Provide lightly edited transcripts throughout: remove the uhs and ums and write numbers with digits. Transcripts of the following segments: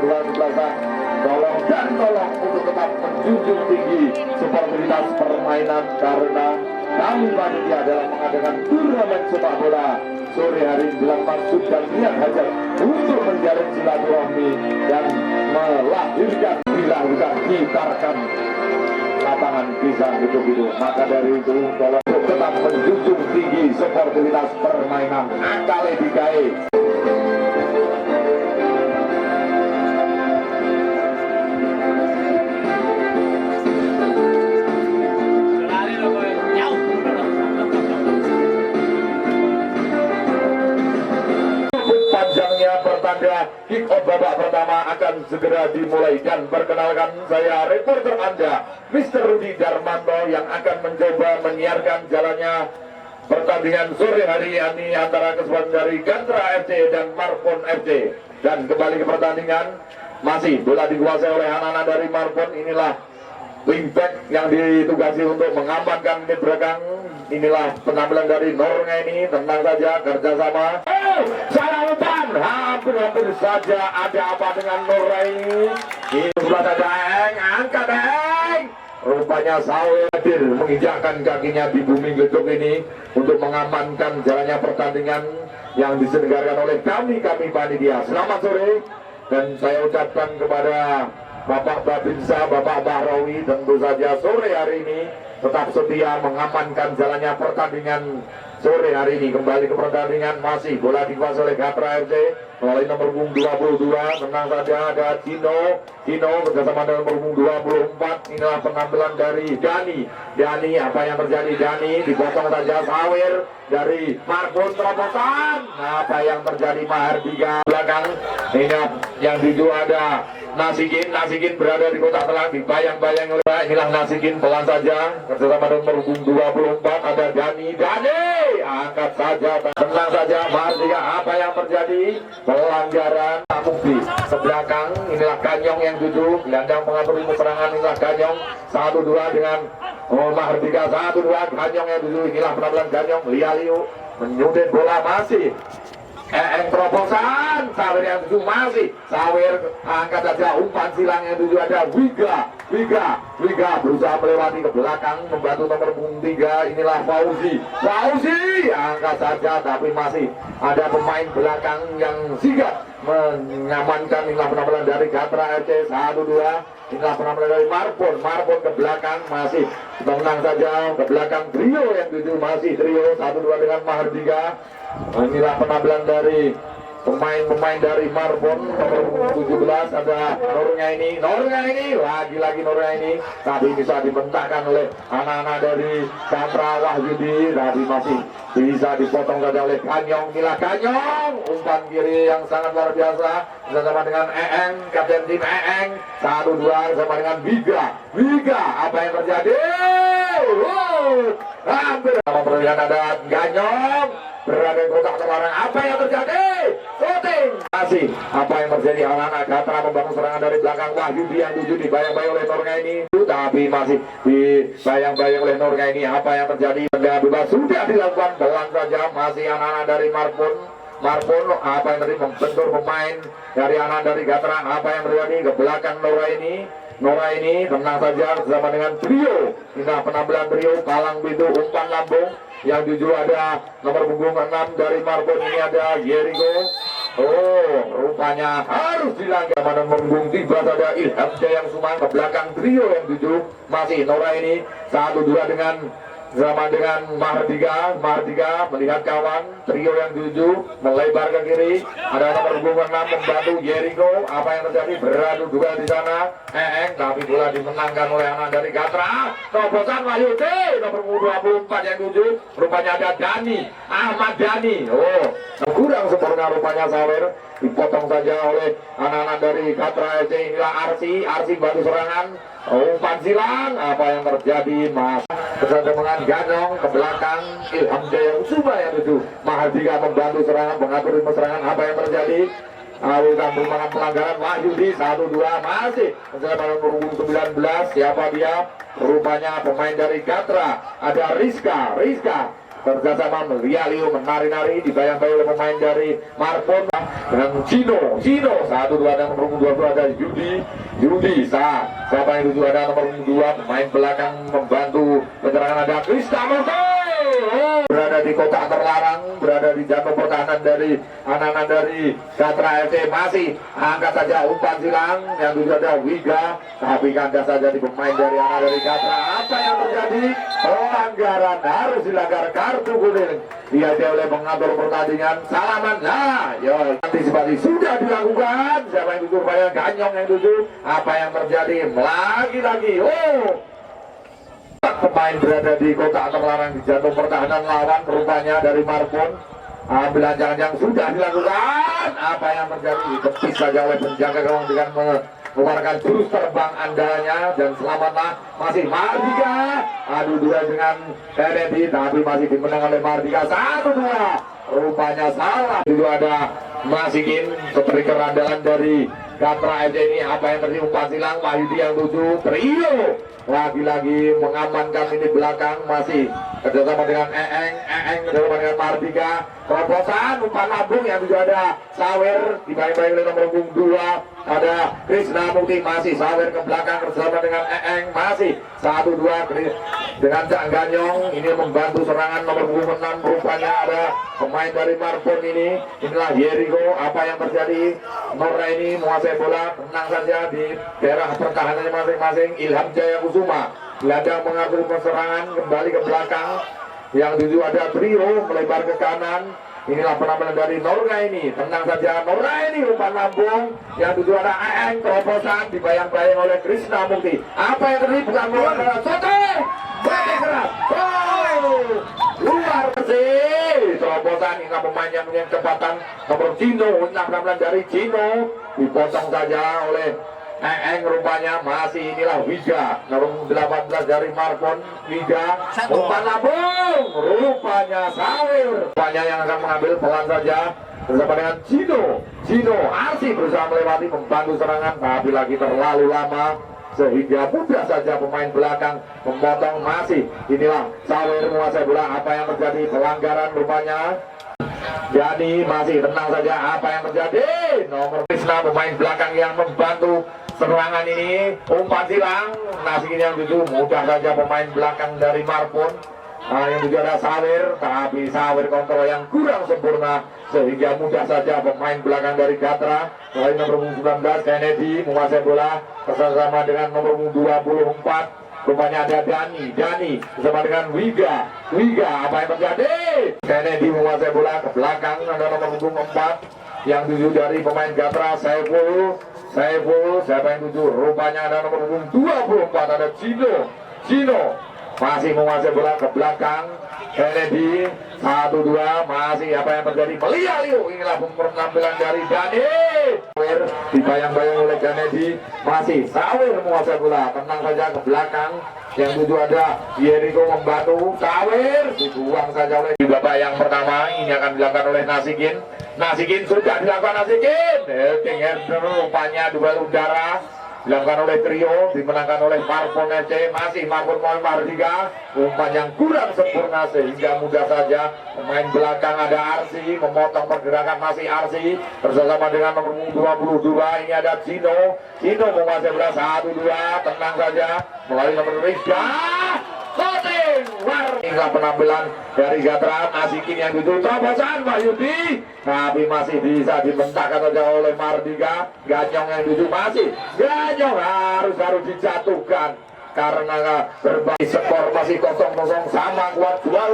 kedua sebelah sana. Tolong dan tolong untuk tetap menjunjung tinggi sportivitas permainan, karena kami panitia dalam mengadakan turnamen sepak bola sore hari bilang maksud dan niat hajat untuk menjalin silaturahmi dan melahirkan dilahirkan kitarkan lapangan bisa hidup-hidup. Maka dari itu tolong tetap menjunjung tinggi sportivitas permainan akale digawe. Pertanda kick off babak pertama akan segera dimulai, dan perkenalkan saya reporter Anda Mr. Rudi Darmanto yang akan mencoba menyiarkan jalannya pertandingan sore hari ini antara kesebelasan dari Gantra FC dan Marpon FC. Dan kembali ke pertandingan, masih bola dikuasai oleh anak-anak dari Marpon. Inilah wingback yang ditugasi untuk mengamankan di belakang. Inilah penampilan dari Nornya ini, tenang saja kerjasama. Salah umpan, hampir saja ada apa dengan Nornya ini. Ini sebelah saja Eng, angkat Eng. Rupanya Sawer hadir menginjakkan kakinya di bumi gedung ini untuk mengamankan jalannya pertandingan yang diselenggarakan oleh kami panitia. Selamat sore, dan saya ucapkan kepada Bapak Babinsa, Bapak Bahrawi, tentu saja sore hari ini tetap setia mengamankan jalannya pertandingan sore hari ini. Kembali ke pertandingan, masih bola dikuasai oleh Gatra FC melalui nomor punggung 22. Tenang saja ada Cino bersama dengan nomor punggung 24. Inilah penampilan dari Dani, apa yang terjadi? Dani dipotong saja. Sawer dari Marpon, terobosan. Apa yang terjadi? Mahardika belakang. Ini yang dijual ada Nasikin berada di kotak telah dibayang-bayang oleh inilah Nasikin, pelan saja bersama nomor punggung 24 ada Dani angkat saja, tenang saja Mahardika. Apa yang terjadi? Pelanggaran bukti sebelakang. Inilah Ganyong yang 7 gelandang pengatur ilmu serangan. Inilah Ganyong 1-2 dengan Mahardika 1-2 Ganyong yang 7. Inilah penampilan Ganyong. Liu menyundit bola, masih terobosan. Sawer yang 7 masih Sawer angkat saja, umpan silang yang 7 ada Wiga berusaha melewati ke belakang membantu nomor punggung 3. Inilah Fauzi angkat saja, tapi masih ada pemain belakang yang sigap mengamankan. Inilah penampilan dari Gatra FC 1-2. Inilah penampilan dari Marpon ke belakang, masih tenang saja ke belakang. Trio yang 7 masih trio 1-2 dengan Mahardika. Inilah penampilan dari pemain dari Marpon nomor 17 ada Nornya ini lagi-lagi Nornya ini, tapi bisa dibentangkan oleh anak-anak dari Gatra Wahyudi, tapi masih bisa dipotong saja oleh Ganyong. Inilah Ganyong, umpan kiri yang sangat luar biasa bersama dengan Eeng, kapten tim Eeng 1-2 bersama dengan Wiga. Apa yang terjadi? Hampir pertandingan ada Ganyong berada di kotak terlarang. Apa yang terjadi? Shooting. Masih apa yang terjadi? Anak-anak Gatra membangun serangan dari belakang. Wahyudi yang 7 dibayang-bayang oleh Nornya ini, tapi masih dibayang-bayang oleh Nornya ini. Apa yang terjadi? Tendangan bebas sudah dilakukan, pelan saja masih anak-anak dari Marpon. Apa yang terjadi? Membentur pemain dari anak dari Gatra. Apa yang terjadi? Ke belakang Nora ini tenang saja bersama dengan trio. Inilah penampilan trio palang pintu umpan lambung yang 7 ada nomor punggung 6 dari Marpon. Ini ada Jericho. Rupanya harus dilanggar. Nomor punggung 3 ada Ilham Jayang Sumang. Ke belakang trio yang 7 masih Nora ini 1-2 bersama dengan Mahardika melihat kawan. Trio yang 7 melebar ke kiri, ada nomor punggung 6 membantu Jericho. Apa yang terjadi? Beradu juga di sana tapi bola dimenangkan oleh anak dari Gatra. Terobosan Wahyudi nomor punggung 24 yang 7. Rupanya ada Ahmad Dani. Kurang sempurna rupanya Sawer, dipotong saja oleh anak-anak dari Gatra FC. Inilah Arsi bantu serangan, umpan silang. Apa yang terjadi? Mas bersama dengan Ganyong ke belakang. Ilham Jayang Suma yang 7. Mahardika membantu serangan, mengatur ritme serangan. Apa yang terjadi? Alukan merupakan pelanggaran. Wahyudi 1-2 masih bersama nomor 19. Siapa dia? Rupanya pemain dari Gatra. Ada Rizka kerjasama Rialio menari-nari dibayang-bayang oleh pemain dari Marpon dengan Cino 1-2 dan nomor 22 ada Yudi siapa yang tujuh ada nomor 2 pemain belakang membantu penyerangan ada Krista Murti berada di kotak terlarang, berada di jantung pertahanan dari anak-anak dari Gatra FC. Masih angkat saja umpan silang yang tujuh ada Wiga, tapi kandas saja di pemain dari anak dari Gatra. Apa yang terjadi? Pelanggaran, harus dilanggar, kartu kuning diadu oleh pengatur pertandingan. Salaman, nah yo antisipasi sudah dilakukan. Siapa yang tujuh? Rupanya Ganyong yang tujuh. Apa yang terjadi? Lagi-lagi pemain berada di kotak terlarang di jantung pertahanan lawan, rupanya dari Marpon. Ambilan jangan-jangan sudah dilakukan. Apa yang terjadi? Ditepis saja oleh penjaga gawang dengan mengeluarkan jurus terbang andalanya, dan selamatlah masih Mardika. Adu dua dengan Kennedy, tapi masih dimenang oleh Mardika 1-2. Rupanya salah. Itu ada Masikin, striker andalan dari Gatra FC ini. Apa yang terjadi? Umpan silang Wahyudi yang 7 trio lagi-lagi mengamankan ini belakang, masih kerjasama dengan Eeng kerjasama dengan Mardika. Terobosan umpan lambung yang juga ada Sawer dibayang-bayang oleh nomor 2 ada Krishna Mukti, masih Sawer ke belakang kerjasama dengan Eeng, masih 1-2 dengan Cak Ganyong ini membantu serangan nomor 6. Rupanya ada pemain dari Marpon ini. Inilah Jericho. Apa yang terjadi? Noraini menguasai bola, tenang saja di daerah pertahanannya masing-masing. Ilham Jaya Kusuma gelandang mengatur serangan kembali ke belakang. Yang 7 ada trio melebar ke kanan. Inilah penampilan dari Noraini, tenang saja Noraini, umpan lambung. Yang 7 ada Aeng, terobosan dibayang-bayang oleh Krishna Mukti. Apa yang terjadi? Bukan bola keras, keras, luar bersih. Terobosan, inilah pemain yang punya kecepatan nomor Cino. Penampilan dari Cino dipotong saja oleh Eeng, rupanya masih inilah Wiga nomor 18 dari Marpon. Wiga umpan lambung, rupanya Sawer, rupanya yang akan mengambil pelan saja bersama dengan Cino Arsi berusaha melewati membantu serangan, tapi lagi terlalu lama sehingga mudah saja pemain belakang memotong. Masih inilah Sawer menguasai bola. Apa yang terjadi? Pelanggaran rupanya. Jadi masih tenang saja. Apa yang terjadi? Nomor Krishna pemain belakang yang membantu serangan ini. Umpan silang Nasikin yang 7, mudah saja pemain belakang dari Marpon. Yang juga ada Sawer, tapi Sawer kontrol yang kurang sempurna sehingga mudah saja pemain belakang dari Gatra mulai nomor 19 Kennedy menguasai bola bersama dengan nomor 24. Rupanya ada Dani bersama dengan Wiga. Apa yang terjadi? Kennedy menguasai bola ke belakang, ada nomor 24 yang 7 dari pemain Gatra. Saiful, siapa yang 7? Rupanya ada nomor 24 ada Cino masih menguasai bola ke belakang. Kennedy 1-2, masih apa yang terjadi? Melialiu, inilah penampilan dari Dani. Dibayang-bayang oleh Kennedy, masih Sawer menguasai bola, tenang saja ke belakang. Yang 7 ada Jericho membantu Sawer, dibuang saja oleh babak yang pertama. Ini akan dilakukan oleh Nasikin sudah dilakukan Nasikin. Rupanya duel udara dilakukan oleh trio, dimenangkan oleh Marpon FC. Masih Marpon Mardika, umpan yang kurang sempurna sehingga mudah saja pemain belakang ada Arsi memotong pergerakan. Masih Arsi bersama dengan nomor 22. Ini ada Cino menguasai bola 1-2, tenang saja melalui nomor Rizka. Inilah penampilan dari Gatra. Nasikin yang 7, terobosan Wahyudi, tapi masih bisa dibentakkan saja oleh Mardika. Ganyong yang 7, masih Ganyong harus dijatuhkan karena berbagi skor masih 0-0 sama kuat. Jual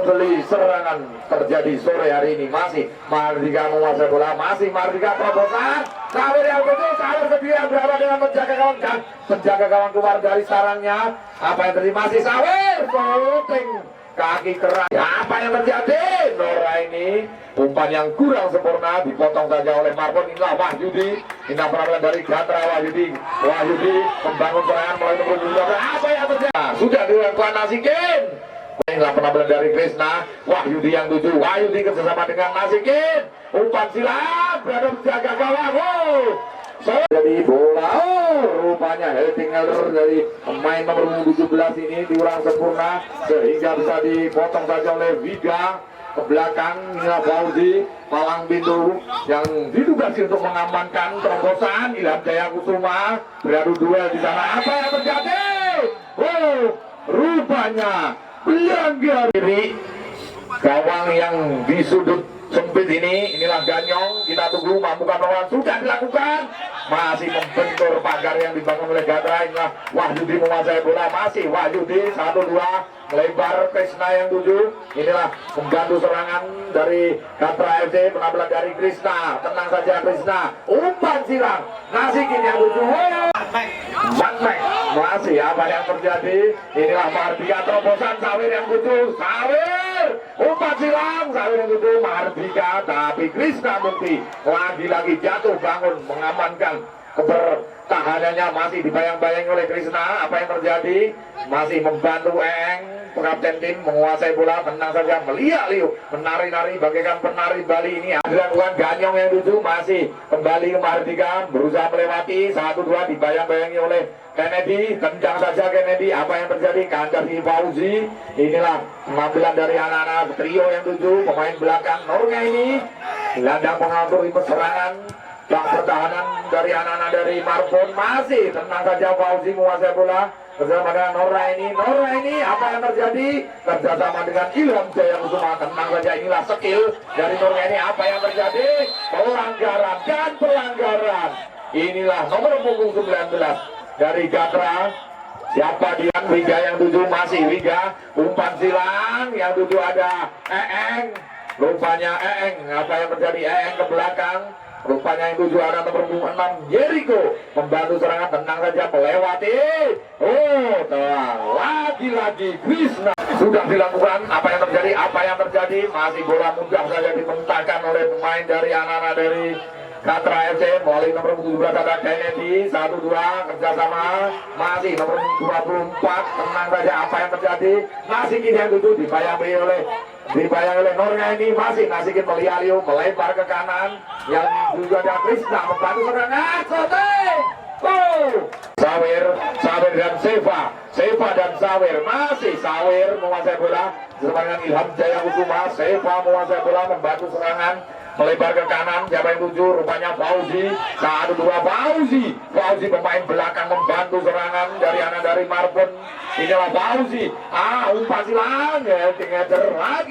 beli serangan terjadi sore hari ini. Masih Mardika menguasai bola, masih Mardika terobosan. Sawer yang betul, Sawer sedia berada dengan penjaga gawang keluar dari sarangnya. Apa yang terjadi? Masih Sawer shooting kaki keras. Apa yang terjadi? Noraini, umpan yang kurang sempurna dipotong saja oleh Marpon. Inilah Wahyudi, inilah penampilan dari Gatra. Wahyudi membangun serangan melalui nomor 12. Apa yang terjadi? Sudah dilakukan Nasikin. Inilah penampilan dari Krishna. Wahyudi yang 7, Wahyudi kerjasama dengan Nasikin. Umpan silang berada menjaga gawang. Jadi bola, rupanya heading error dari pemain nomor 17 ini diurang sempurna sehingga bisa dipotong saja oleh Viga ke belakang. Inilah Fauzi Malang Bindu yang ditugasi untuk mengamankan terobosan Ilham Jaya Kusuma. Beradu duel di sana. Apa yang terjadi? Rupanya pelanggar diri gawang yang di sudut sempit ini. Inilah Ganyong, kita tunggu mampukah melawan. Sudah dilakukan, masih membentur pagar yang dibangun oleh Gatra. Inilah Wahyudi menguasai bola, masih Wahyudi 1-2 melebar Krishna yang 7. Inilah membantu serangan dari Gatra FC, penampilan dari Krishna. Tenang saja Krishna, umpan silang Nasikin yang 7. Matmek masih apa yang terjadi? Inilah Mardika, terobosan Sawir yang 7. Sawir umpan silang Sawir yang 7 Mardika, tapi Krishna Mukti lagi-lagi jatuh bangun mengamankan kebertahanannya. Masih dibayang-bayangi oleh Krishna. Apa yang terjadi? Masih membantu Eng, kapten tim menguasai bola. Tenang saja, meliak-liuk, menari-nari bagaikan penari Bali ini. Dilakukan Ganyong yang 7, masih kembali ke Mardika, berusaha melewati 1-2 dibayang-bayangi oleh Kennedy. Kencang saja Kennedy. Apa yang terjadi? Kandas di Fauzi. Inilah penampilan dari anak-anak trio yang 7, pemain belakang Nornya ini. Gelandang pengatur serangan dan pertahanan dari anak-anak dari Marbon. Masih tenang saja Fauzi menguasai bola bersama dengan Nora ini. Apa yang terjadi? Kerjasama dengan Ilham Jaya Kusuma. Tenang saja, inilah skill dari Nora ini. Apa yang terjadi? Pelanggaran dan pelanggaran. Inilah nomor punggung 19 dari Gatra. Siapa dia? Wiga yang 7, masih Wiga. Umpan silang yang 7 ada Eeng. Rupanya Eeng. Apa yang terjadi? Eeng ke belakang. Rupanya yang 7 ada nomor 6 Jericho membantu serangan. Tenang saja melewati. Lagi-lagi Krishna sudah dilakukan. Apa yang terjadi? Masih bola mudah saja dimentahkan oleh pemain dari anak-anak dari Gatra FC melalui nomor 17 ada Kennedy. 1-2 kerjasama. Masih nomor 24. Tenang saja. Apa yang terjadi? Nasikin yang 7 dibayang oleh Nornya ini. Masih Nasikin melialiu melebar ke kanan. Yang juga ada Krishna membantu serangan. Shooting. Sawir dan Seva dan Sawir. Masih Sawir menguasai bola bersama dengan Ilham Jaya Kusuma. Seva menguasai bola membantu serangan melebar ke kanan. Siapa yang 7? Rupanya Fauzi. 1-2 Fauzi pemain belakang membantu serangan dari anak dari Marbon. Inilah Fauzi. Umpan silang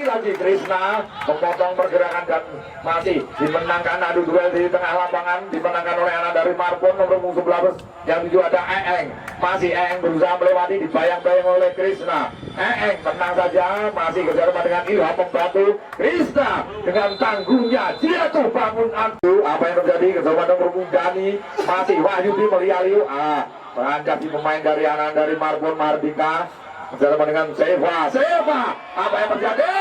lagi Krishna memotong pergerakan dan masih dimenangkan. Adu duel di tengah lapangan dimenangkan oleh anak dari Marbon nomor 11 yang 7 ada Eeng. Masih Eeng berusaha melewati dibayang-bayang oleh Krishna. Eeng tenang saja, masih kerjasama dengan Ilham membantu Krishna dengan tangguhnya jatuh bangun adu. Apa yang terjadi? Kerjasama nomor Dani. Masih Wahyudi melialiu. Beranjak di pemain dari anak dari Marbon Mardika. Kerjasama dengan Seva. Apa yang terjadi?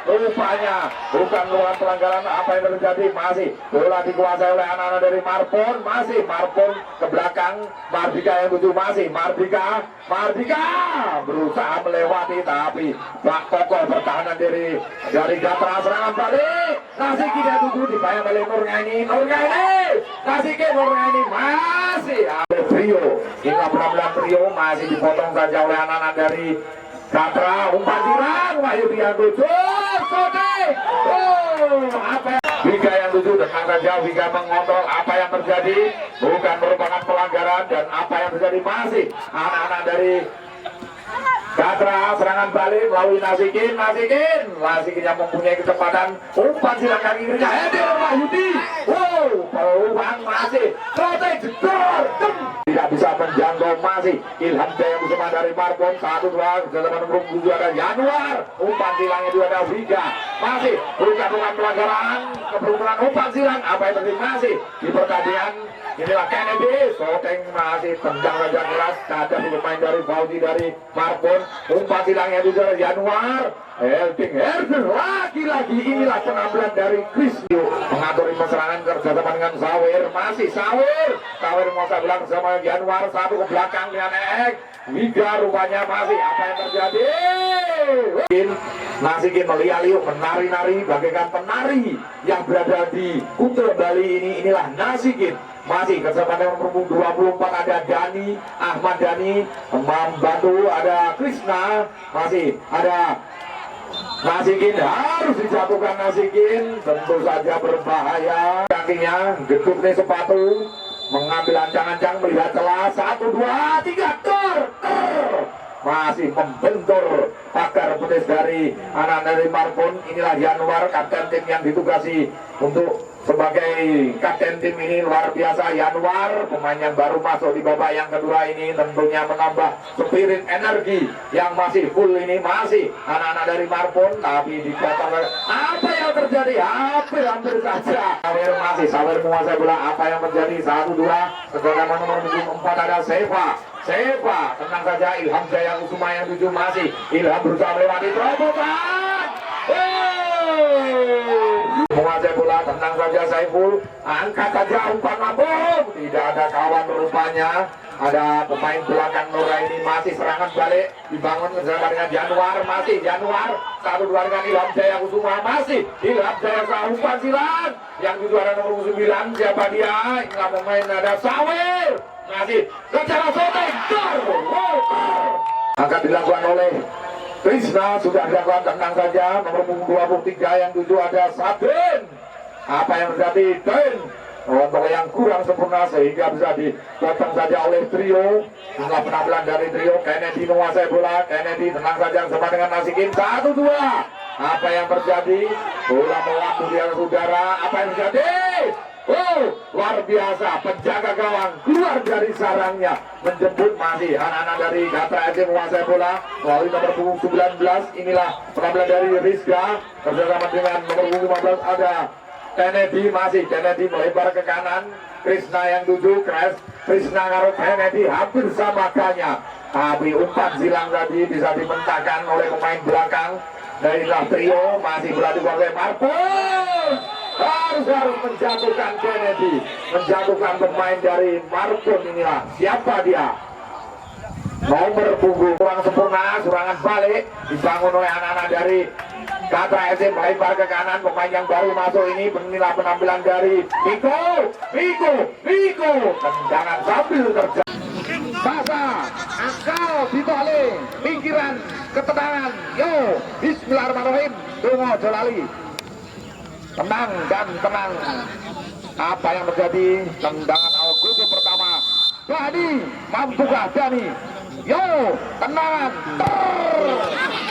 Rupanya bukan pelanggaran. Apa yang terjadi? Masih bola dikuasai oleh anak-anak dari Marbon. Masih Marbon ke belakang. Mardika yang 7 masih Mardika berusaha melewati, tapi kokoh pertahanan dari Gatra. Serangan balik. Nasikin yang 7 dibayang oleh Nornya ini. Nasikin Nornya ini masih ada trio. Hingga penampilan trio masih dipotong saja oleh anak-anak dari Gatra. Umpan silang Wahyudi yang 7. Shooting. Wiga yang 7 tenang saja. Wiga mengontrol. Apa yang terjadi? Bukan merupakan pelanggaran. Dan apa yang terjadi? Masih anak-anak dari Gatra. Serangan balik melalui Nasikin yang mempunyai kecepatan. Umpan silang kaki kirinya Wahyudi. Peluang masih Shooting jedor. Tidak bisa menjangkau. Masih Ilham Jaya Kusuma dari Marbon. 1-2 dalam nomor 7 ada Januar. Umpan silangnya juga ada Wiga. Masih bukan pelanggaran. Keberuntungan umpan silang. Apa yang terjadi? Masih di pertandingan. Inilah Kennedy. Shooting masih tendang saja keras. Ada pemain dari Fauzi dari Marbon. Umpan silangnya juga ada Januar. Helding lagi-lagi. Inilah penampilan dari Krisio mengatur serangan kerjasama dengan Sawir. Masih Sawir menguasai bola bersama Januar, satu ke belakang dengan Wiga rupanya masih apa yang terjadi? Nasikin melihat menari-nari bagaikan penari yang berada di Kuta Bali ini. Inilah Nasikin. Masih kesempatan nomor 24 ada Dani, Ahmad Dani membantu, ada Krishna, masih ada Nasikin, harus dijatuhkan Nasikin, tentu saja berbahaya. Kakinya geduk nih sepatu, mengambil ancang-ancang, melihat celah, 1, 2, 3, tor, masih membentur pagar betis dari anak dari Marpon. Inilah Januar, kapten tim yang ditugasi untuk sebagai kapten tim ini. Luar biasa Januar, pemain yang baru masuk di babak yang kedua ini, tentunya menambah spirit energi yang masih full ini. Masih anak-anak dari Marpon, tapi dipotong. Apa yang terjadi? Hampir saja Sawer menguasai bola. Apa yang terjadi? 1-2. Sekarang nomor 4 ada Seva, tenang saja. Ilham Jaya Kusuma yang 7 masih. Ilham berusaha melewati terobosan. Menguasai bola, tenang saja Saiful. Angkat saja umpan lambung. Tidak ada kawan rupanya. Ada pemain belakang Nora ini, masih serangan balik. Dibangun bersama dengan Januar. Masih Januar. 1-2 dengan Ilham Jaya Kusuma. Masih Ilham Jaya umpan silang. Yang juara nomor 9. Siapa dia? Inilah pemain, ada Sawer. Masih secara shooting. Angkat dilakukan oleh Krishna, sudah dilakukan, tenang saja. Nomor 23 yang 7 ada Sadin. Apa yang terjadi? Den untuk yang kurang sempurna sehingga bisa dipotong saja oleh trio. Inilah penampilan dari trio. Kennedy menguasai bola. Kennedy tenang saja bersama dengan Nasikin. 1-2. Apa yang terjadi? Bola melambung di atas udara. Apa yang terjadi? Luar biasa, penjaga gawang keluar dari sarangnya, menjemput. Masih anak-anak dari Gatra FC menguasai bola melalui nomor punggung 19. Inilah penampilan dari Rizka bersama dengan nomor punggung 15 ada Kennedy. Masih Kennedy melebar ke kanan. Krishna yang 7, Krishna ngaruh Kennedy, hampir sama kanya, tapi umpan silang tadi bisa dimentahkan oleh pemain belakang dari trio. Masih beradu oleh Marpon. Harus menjatuhkan Kennedy, menjatuhkan pemain dari Marpon. Inilah siapa dia? Nomor punggung kurang sempurna, serangan balik dibangun oleh anak-anak dari Gatra FC, melebar ke kanan. Pemain yang baru masuk ini, inilah penampilan dari Miko, tendangan sambil terjadi. Masa akal ditoleh, pikiran, ketenangan. Yo, bismillahirrahmanirrahim. Tunggu Jolali. Tenang dan tenang. Apa yang terjadi? Tendangan Al-Qudu pertama. Dani, mampukah Dani? Yo, tenangan.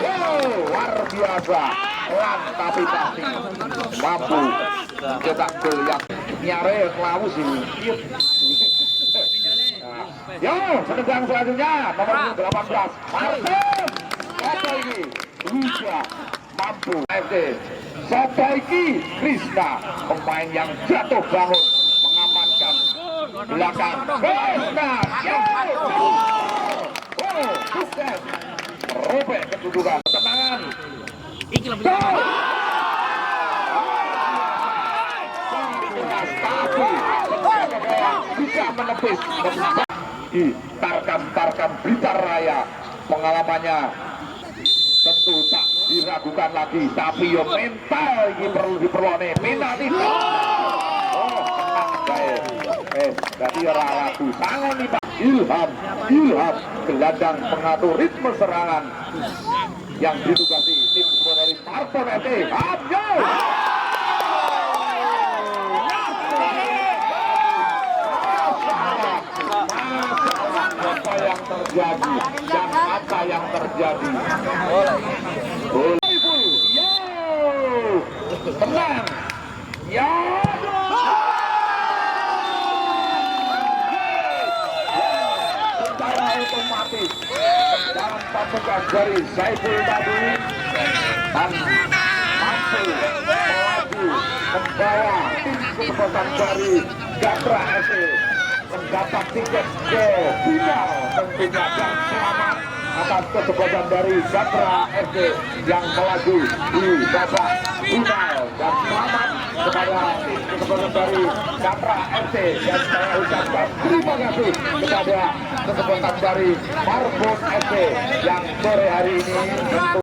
Luar biasa. Pelan tapi pasti mampu cetak gol yang nyare kelawus ini. Yo, sedang selanjutnya nomor 18 Martin. Apa ini? Bisa mampu FC. Sabaiki Krishna, pemain yang jatuh bangun mengamankan belakang. Krishna, sukses merobek kedudukan. Tenangan. Bisa menepis di Tarkam Blitar Raya. Pengalamannya tentu tak diragukan lagi, tapi yo mental ini perlu diperlukan. Penalti. Tenang guys. Jadi ragu sangat nih Pak. Ilham gelandang pengatur ritme serangan yang ditugasi tim dari Marpon FC. Apa yang terjadi? Tenang. Ya. Secara otomatis dalam pamungkas dari Saiful tadi dan mampu melaju membawa tim kesempatan dari Gatra FC mendapat tiket ke final, tentunya dan selamat atas kesempatan dari Gatra FC yang melaju di babak final, dan selamat kepada kesempatan dari Cakra FC, dan saya ucapkan terima kasih kepada kesempatan dari Marbon FC yang sore hari ini